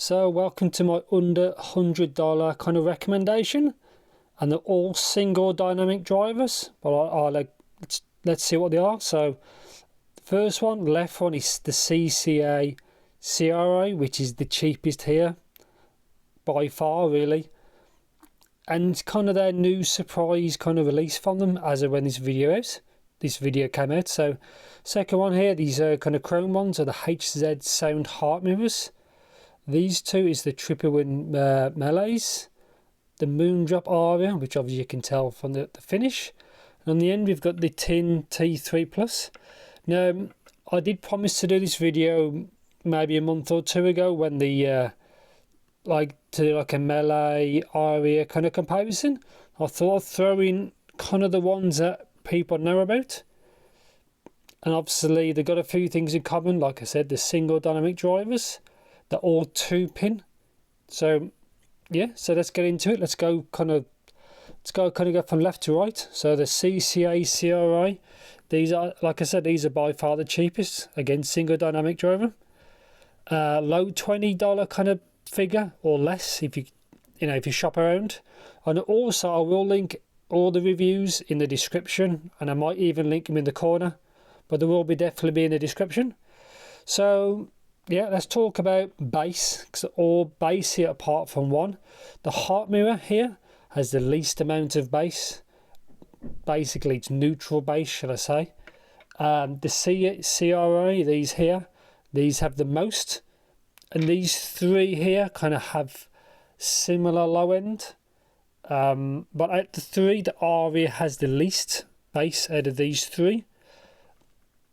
So welcome to my under $100 kind of recommendation, and they're all single dynamic drivers. But let's see what they are. So the first one, left one, is the CRA, which is the cheapest here by far, really, and kind of their new surprise kind of release from them as of when this video came out. So second one here, these are kind of chrome ones, are the HZSOUND heart mirrors. These two is the Tripowin Mele's, the Moondrop Aria, which obviously you can tell from the finish. And on the end we've got the TinHifi. Now I did promise to do this video maybe a month or two ago when the like a Mele Aria kind of comparison. I thought I'd throw in kind of the ones that people know about. And obviously they've got a few things in common. Like I said, the single dynamic drivers. They're all 2-pin. So yeah, so let's get into it. Let's go kind of go from left to right. So the CRA, these are, like I said, these are by far the cheapest. Again, single dynamic driver. Low $20 kind of figure or less if you shop around. And also I will link all the reviews in the description, and I might even link them in the corner, but they will definitely be in the description. So yeah, let's talk about base, because all base here apart from one. The heart mirror here has the least amount of base. Basically it's neutral base, shall I say. The CRA, these have the most, and these three here kind of have similar low end. But at the three, the Aria has the least base out of these three,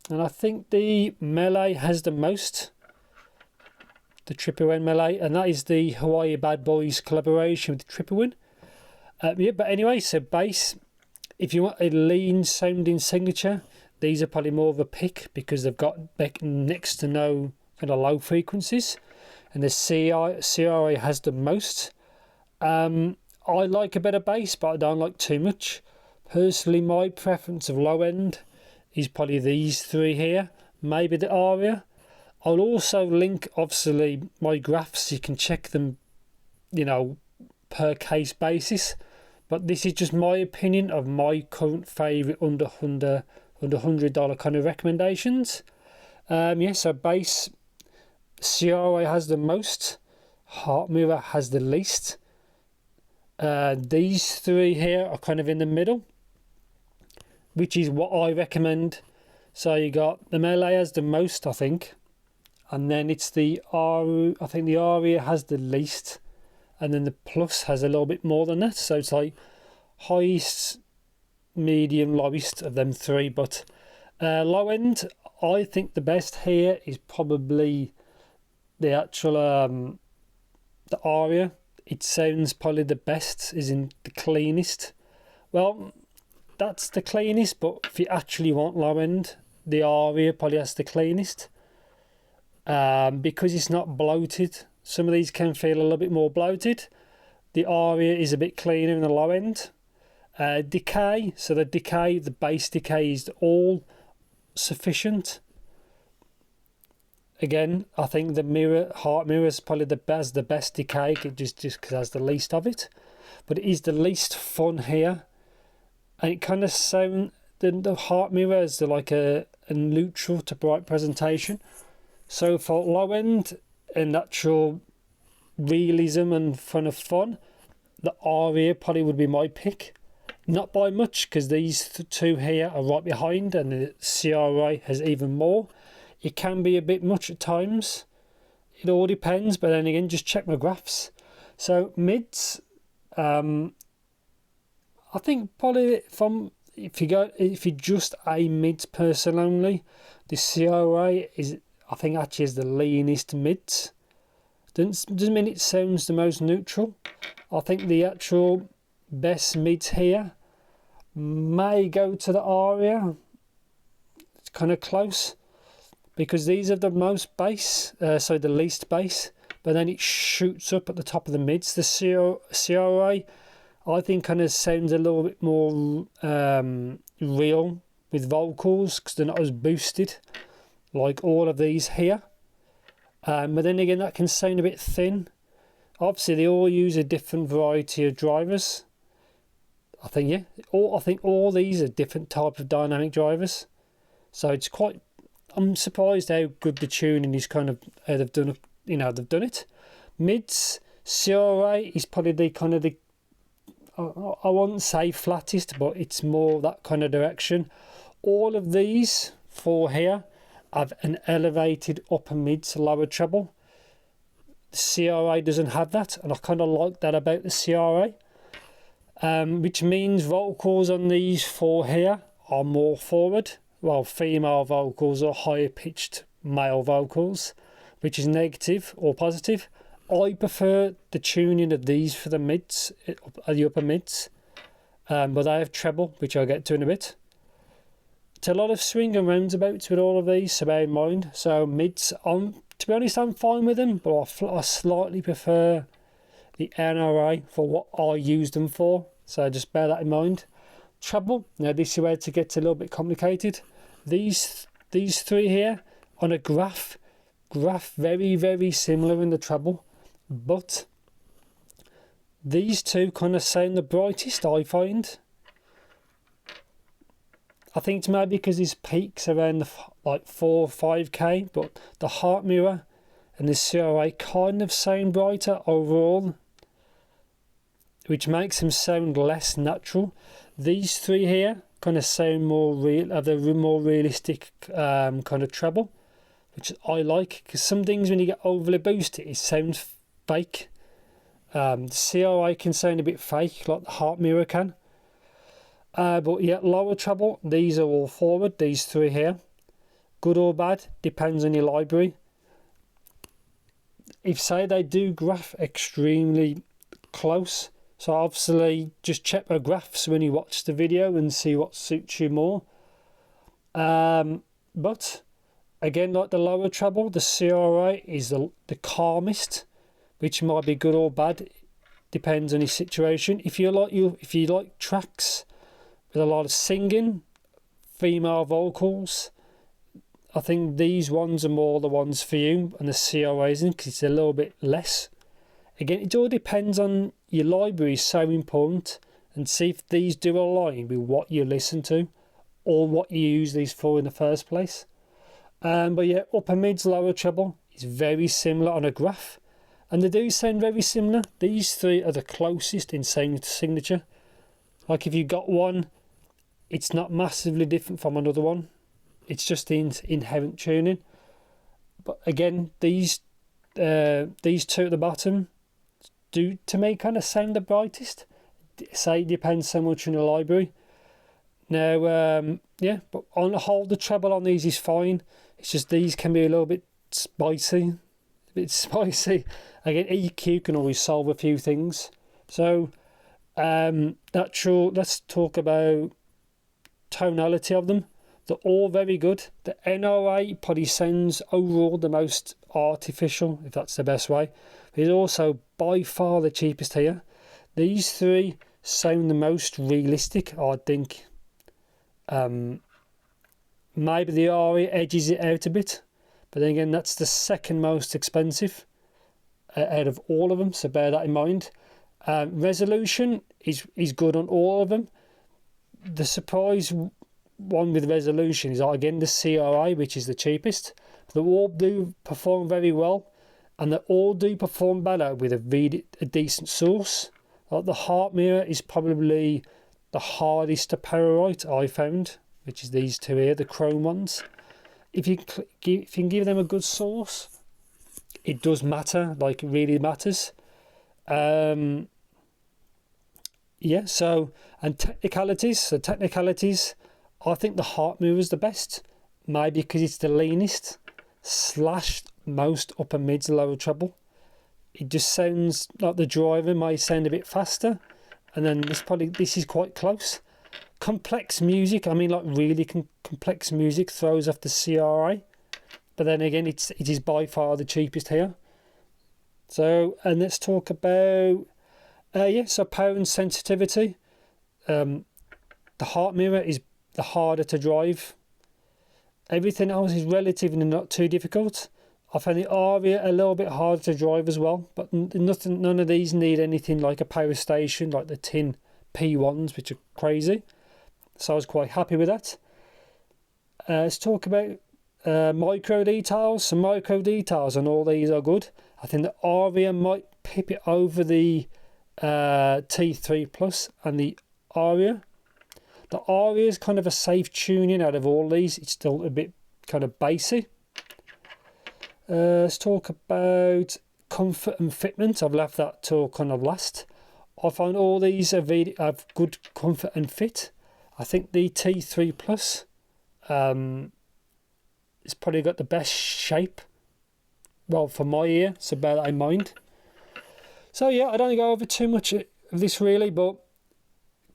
and I think the Mele has the most, the Tripowin Mele, and that is the Hawaii Bad Boys collaboration with Tripowin. Yeah, but anyway, so base, if you want a lean sounding signature, these are probably more of a pick because they've got next to no kind of low frequencies, and the CRA has the most. I like a better bass, but I don't like too much. Personally, my preference of low end is probably these three here, maybe the Aria. I'll also link obviously my graphs, you can check them, per case basis, but this is just my opinion of my current favourite under $100 kind of recommendations. Yeah, so bass, CRA has the most, heart mirror has the least. These three here are kind of in the middle, which is what I recommend. So you got the Mele has the most, I think, and then it's the Aria, I think the Aria has the least, and then the Plus has a little bit more than that. So it's like highest, medium, lowest of them three. But low end, I think the best here is probably the actual the Aria. It sounds probably the best, is in the cleanest. Well, that's the cleanest, but if you actually want low end, the Aria probably has the cleanest, because it's not bloated. Some of these can feel a little bit more bloated. The Aria is a bit cleaner in the low end. Decay, so the bass decay is all sufficient. Again, I think the heart mirror is probably the best decay, just because it has the least of it, but it is the least fun here, and it kind of sound the heart mirror is like a neutral to bright presentation. So for low end and actual realism and fun, the Aria probably would be my pick. Not by much, because these two here are right behind, and the CRA has even more. It can be a bit much at times. It all depends, but then again, just check my graphs. So mids, I think probably if you're just a mids person only, the CRA is, I think, actually is the leanest mids. Doesn't mean it sounds the most neutral. I think the actual best mids here may go to the Aria. It's kind of close, because these are the most bass, so the least bass, but then it shoots up at the top of the mids. The CRA, I think, kind of sounds a little bit more real with vocals, because they're not as boosted like all of these here. But then again, that can sound a bit thin. Obviously, they all use a different variety of drivers. I think all these are different type of dynamic drivers. So it's quite. I'm surprised how good the tuning is. Kind of how they've done. They've done it. Mids CRA is probably the kind of the. I wouldn't say flattest, but it's more that kind of direction. All of these four here have an elevated upper mids, lower treble. The CRA doesn't have that, and I kind of like that about the CRA. Which means vocals on these four here are more forward, while female vocals are higher pitched male vocals, which is negative or positive. I prefer the tuning of these for the mids, the upper mids, but they have treble, which I'll get to in a bit. It's a lot of swing and roundabouts with all of these, so bear in mind. So mids, to be honest, I'm fine with them, but I slightly prefer the NRA for what I use them for, so just bear that in mind. Treble, now this is where it gets a little bit complicated. These three here on a graph very, very similar in the treble, but these two kind of sound the brightest, I find. I think it's maybe because his peaks around like 4 or 5k, but the heart mirror and the CRA kind of sound brighter overall, which makes them sound less natural. These three here kind of sound more real, have a more realistic kind of treble, which I like, because some things when you get overly boosted, it sounds fake. The CRA can sound a bit fake, like the heart mirror can. But yeah, lower treble, these are all forward, these three here. Good or bad, depends on your library. If say they do graph extremely close, so obviously just check the graphs when you watch the video and see what suits you more. But again, like the lower treble, the CRA is the calmest, which might be good or bad, depends on your situation. If you like tracks with a lot of singing, female vocals, I think these ones are more the ones for you, and the CRA isn't, because it's a little bit less. Again, it all depends on your library, is so important, and see if these do align with what you listen to or what you use these for in the first place. But yeah, upper mids, lower treble is very similar on a graph, and they do sound very similar. These three are the closest in signature. Like if you got one, it's not massively different from another one. It's just the inherent tuning. But again, these two at the bottom do, to me, kind of sound the brightest. Say it depends so much on your library. Now, yeah, but on the whole, the treble on these is fine. It's just these can be a little bit spicy. Again, EQ can always solve a few things. So, let's talk about tonality of them. They're all very good. The NRA probably sounds overall the most artificial, if that's the best way. It's also by far the cheapest here. These three sound the most realistic, I think. Maybe the Aria edges it out a bit, but then again, that's the second most expensive out of all of them, so bear that in mind. Resolution is good on all of them. The surprise one with resolution is again the CRA, which is the cheapest. They all do perform very well, and they all do perform better with a decent source. Like the heart mirror is probably the hardest to power right, I found, which is these two here, the chrome ones. If you can give them a good source, it does matter, like it really matters. Yeah, so, and technicalities, I think the heart mirror is the best, maybe because it's the leanest / most upper mids, lower treble. It just sounds like the driver might sound a bit faster, and then this is quite close. Complex music, I mean like really complex music throws off the CRA, but then again it is by far the cheapest here. So, and let's talk about so power and sensitivity. The heart mirror is the harder to drive. Everything else is relatively not too difficult. I found the Aria a little bit harder to drive as well, but none of these need anything like a power station like the TinHifi ones, which are crazy. So I was quite happy with that. Let's talk about micro details. Some micro details on all these are good. I think the Aria might pip it over the T3 Plus and the Aria. The Aria is kind of a safe tuning out of all these. It's still a bit kind of basic. Let's talk about comfort and fitment. I've left that till kind of last. I find all these have good comfort and fit. I think the T3 Plus it's probably got the best shape, well, for my ear, so bear that in mind. So yeah, I don't go over too much of this really, but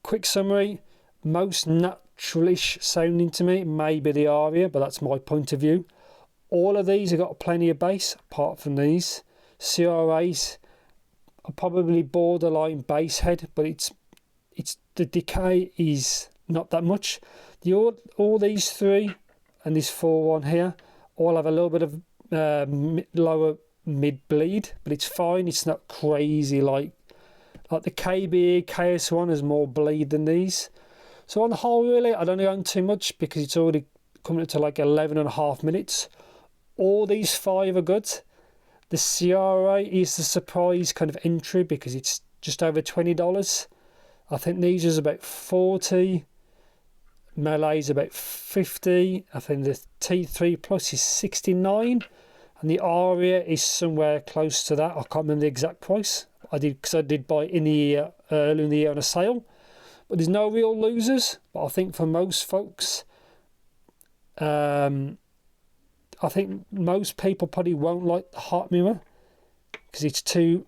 quick summary: most naturalish sounding to me may be the Aria, but that's my point of view. All of these have got plenty of bass apart from these. CRAs are probably borderline bass head, but it's the decay is not that much. All these three and this 4-1 here all have a little bit of lower mid bleed, but it's fine. It's not crazy like the KB KS1 has more bleed than these. So on the whole, really, I don't go on too much because it's already coming up to like 11.5 minutes. All these 5 are good. The CRA is the surprise kind of entry because it's just over $20. I think these is about 40. Mele is about 50. I think the T3 Plus is 69, and the Aria is somewhere close to that. I can't remember the exact price. I did buy it in the year, early in the year on a sale. But there's no real losers. But I think for most folks, I think most people probably won't like the heart mirror because it's too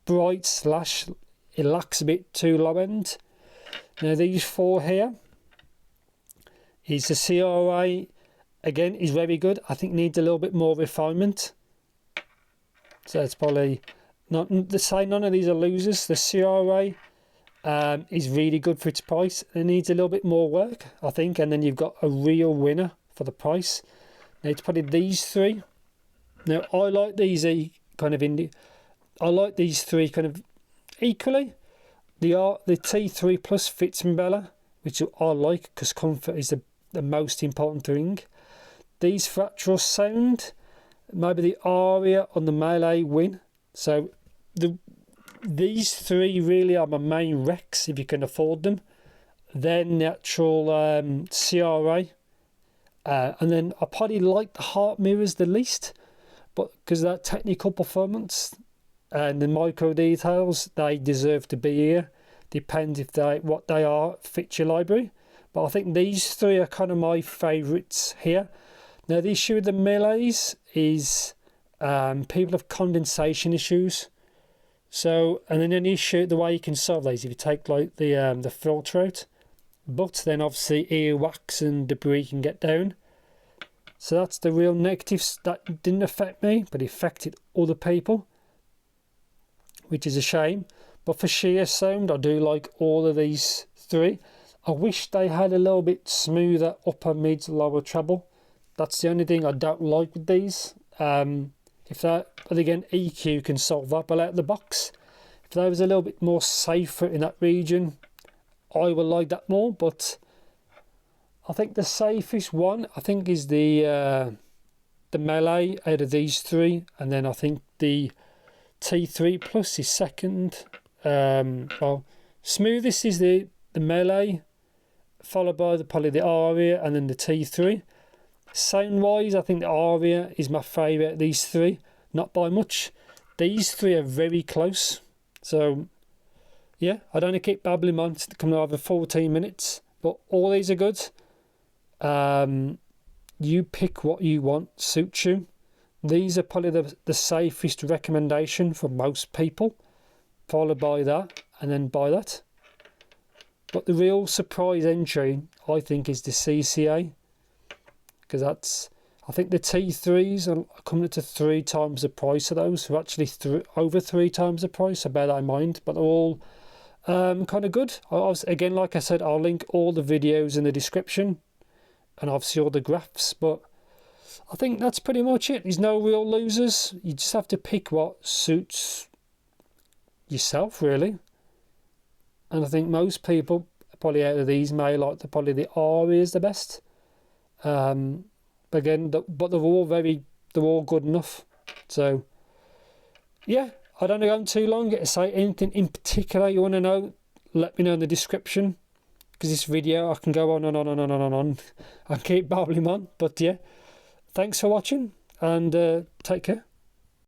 bright / it lacks a bit too low end. Now these 4 here is the CRA, again, is very good. I think needs a little bit more refinement. So it's probably not to say none of these are losers. The CRA is really good for its price. It needs a little bit more work, I think, and then you've got a real winner for the price. Now it's probably these 3. Now I like these kind of I like these 3 kind of equally. The T3 Plus fits Mele, which I like because comfort is the most important thing. These fractal sound, maybe the Aria on the Mele win. So these 3 really are my main recs if you can afford them. Then the actual CRA, and then I probably like the heart mirrors the least, but because of that technical performance and the micro details, they deserve to be here. Depends if what they are fit your library. But I think these 3 are kind of my favourites here. Now the issue with the Mele's is people have condensation issues. So, and then an issue, the way you can solve these, if you take like the filter out, but then obviously earwax and debris can get down. So that's the real negatives. That didn't affect me, but it affected other people, which is a shame. But for sheer sound, I do like all of these 3. I wish they had a little bit smoother upper, mid, lower treble. That's the only thing I don't like with these. But again, EQ can solve that, but out of the box, if there was a little bit more safer in that region, I would like that more. But I think the safest one, I think, is the Mele out of these 3, and then I think the T3 Plus is second. Well, smoothest is the Mele, followed by probably the Aria, and then the T3. Sound wise, I think the Aria is my favourite of these 3, not by much. These 3 are very close. So yeah, I'd only keep babbling on to come over 14 minutes, but all these are good. You pick what you want, suits you. These are probably the safest recommendation for most people, followed by that, and then by that. But the real surprise entry, I think, is the CCA, because I think the T3s are coming up to 3 times the price of those, who actually over 3 times the price, so bear that in mind. But they're all kind of good. Again, like I said, I'll link all the videos in the description, and obviously all the graphs. But I think that's pretty much it. There's no real losers. You just have to pick what suits yourself, really. And I think most people, probably out of these, may like probably the Aria is the best. Again, but they're all good enough. So, yeah, I don't want to go on too long. To say anything in particular you want to know, let me know in the description. Because this video, I can go on and on and on and on. I keep babbling on. But yeah, thanks for watching and take care.